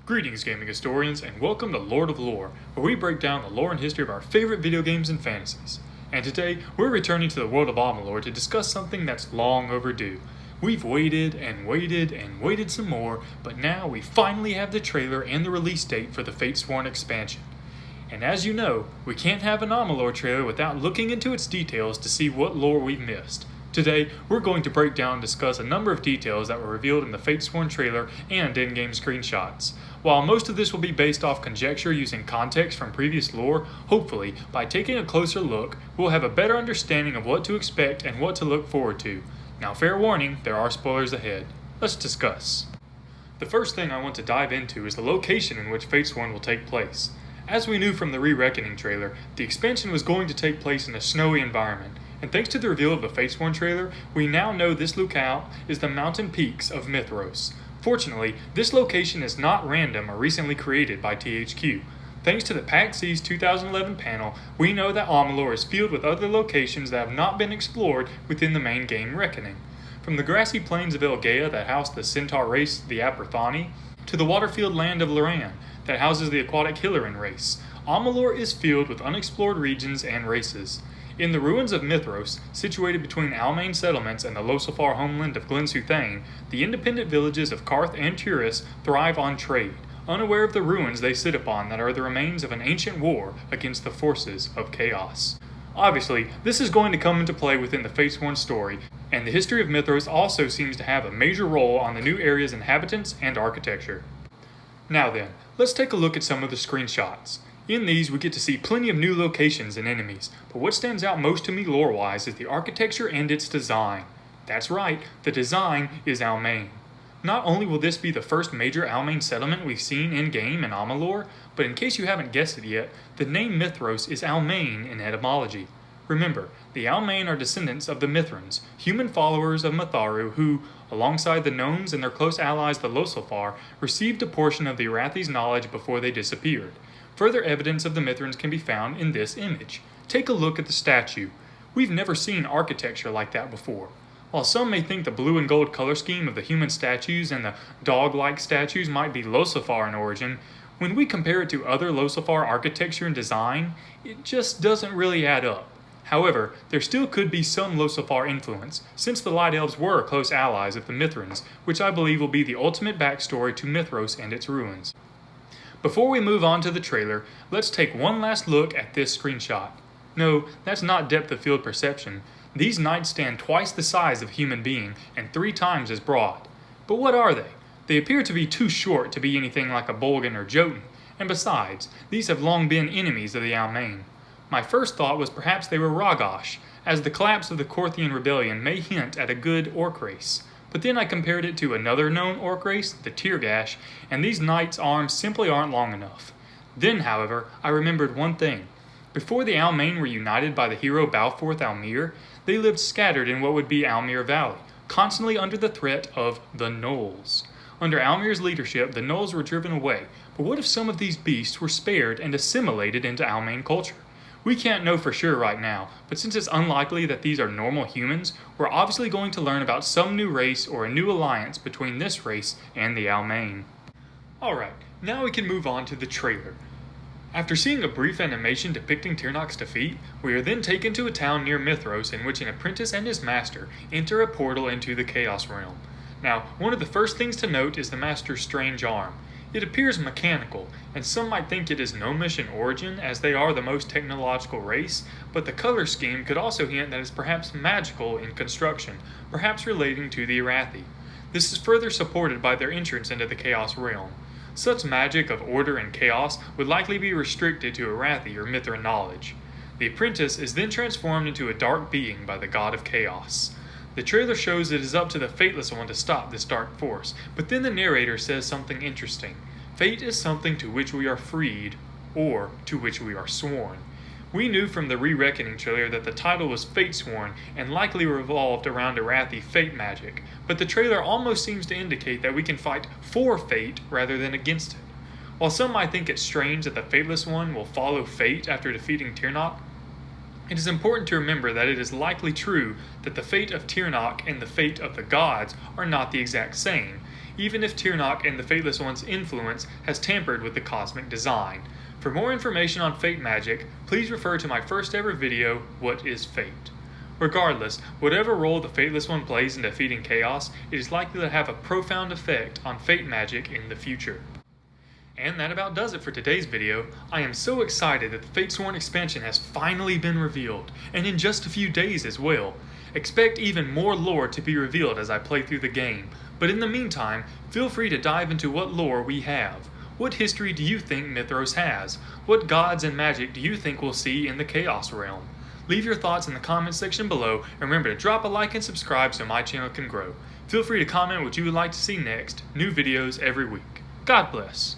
Greetings, gaming historians, and welcome to Lord of Lore, where we break down the lore and history of our favorite video games and fantasies. And today, we're returning to the world of Amalur to discuss something that's long overdue. We've waited and waited and waited some more, but now we finally have the trailer and the release date for the Fatesworn expansion. And as you know, we can't have an Amalur trailer without looking into its details to see what lore we've missed. Today, we're going to break down and discuss a number of details that were revealed in the Fatesworn trailer and in-game screenshots. While most of this will be based off conjecture using context from previous lore, hopefully, by taking a closer look, we'll have a better understanding of what to expect and what to look forward to. Now, fair warning, there are spoilers ahead. Let's discuss. The first thing I want to dive into is the location in which Fatesworn will take place. As we knew from the Re-Reckoning trailer, the expansion was going to take place in a snowy environment. And thanks to the reveal of the Fatesworn trailer, we now know this locale is the mountain peaks of Mithros. Fortunately, this location is not random or recently created by THQ. Thanks to the PAX East 2011 panel, we know that Amalur is filled with other locations that have not been explored within the main game Reckoning. From the grassy plains of Elgaea that house the centaur race, the Aperthani, to the water-filled land of Loran that houses the aquatic Hilarian race, Amalur is filled with unexplored regions and races. In the ruins of Mithros, situated between Almain settlements and the Losifar homeland of Glensuthane, the independent villages of Karth and Turis thrive on trade, unaware of the ruins they sit upon that are the remains of an ancient war against the forces of chaos. Obviously, this is going to come into play within the Fatesworn story, and the history of Mithros also seems to have a major role on the new area's inhabitants and architecture. Now then, let's take a look at some of the screenshots. In these, we get to see plenty of new locations and enemies, but what stands out most to me lore-wise is the architecture and its design. That's right, the design is Almain. Not only will this be the first major Almain settlement we've seen in-game in Amalur, but in case you haven't guessed it yet, the name Mithros is Almain in etymology. Remember, the Almain are descendants of the Mithrans, human followers of Matharu who, alongside the gnomes and their close allies the Losifar, received a portion of the Arathi's knowledge before they disappeared. Further evidence of the Mithrans can be found in this image. Take a look at the statue. We've never seen architecture like that before. While some may think the blue and gold color scheme of the human statues and the dog-like statues might be Losifar in origin, when we compare it to other Losifar architecture and design, it just doesn't really add up. However, there still could be some Losifar influence, since the Light Elves were close allies of the Mithrans, which I believe will be the ultimate backstory to Mithros and its ruins. Before we move on to the trailer, let's take one last look at this screenshot. No, that's not depth of field perception. These knights stand twice the size of a human being and 3 times as broad. But what are they? They appear to be too short to be anything like a Bolgan or Jotun, and besides, these have long been enemies of the Almain. My first thought was perhaps they were Ragash, as the collapse of the Korthian rebellion may hint at a good orc race. But then I compared it to another known orc race, the Tirgash, and these knights' arms simply aren't long enough. Then, however, I remembered one thing. Before the Almain were united by the hero Balforth Almir, they lived scattered in what would be Almir Valley, constantly under the threat of the Gnolls. Under Almir's leadership, the Gnolls were driven away, but what if some of these beasts were spared and assimilated into Almain culture? We can't know for sure right now, but since it's unlikely that these are normal humans, we're obviously going to learn about some new race or a new alliance between this race and the Almain. Alright, now we can move on to the trailer. After seeing a brief animation depicting Tirnok's defeat, we are then taken to a town near Mithros in which an apprentice and his master enter a portal into the Chaos Realm. Now, one of the first things to note is the master's strange arm. It appears mechanical, and some might think it is gnomish in origin as they are the most technological race, but the color scheme could also hint that it's perhaps magical in construction, perhaps relating to the Arathi. This is further supported by their entrance into the Chaos Realm. Such magic of order and chaos would likely be restricted to Arathi or Mithran knowledge. The apprentice is then transformed into a dark being by the god of chaos. The trailer shows it is up to the Fateless One to stop this dark force, but then the narrator says something interesting. Fate is something to which we are freed, or to which we are sworn. We knew from the Re-Reckoning trailer that the title was Fatesworn and likely revolved around Arathi fate magic, but the trailer almost seems to indicate that we can fight for fate rather than against it. While some might think it strange that the Fateless One will follow fate after defeating Tirnok, it is important to remember that it is likely true that the fate of Tirnok and the fate of the gods are not the exact same. even if Tirnoch and the Fateless One's influence has tampered with the cosmic design. For more information on fate magic, please refer to my first ever video, What is Fate? Regardless, whatever role the Fateless One plays in defeating chaos, it is likely to have a profound effect on fate magic in the future. And that about does it for today's video. I am so excited that the Fatesworn expansion has finally been revealed, and in just a few days as well. Expect even more lore to be revealed as I play through the game, but in the meantime, feel free to dive into what lore we have. What history do you think Mithros has? What gods and magic do you think we'll see in the Chaos Realm? Leave your thoughts in the comments section below, and remember to drop a like and subscribe so my channel can grow. Feel free to comment what you would like to see next. New videos every week. God bless.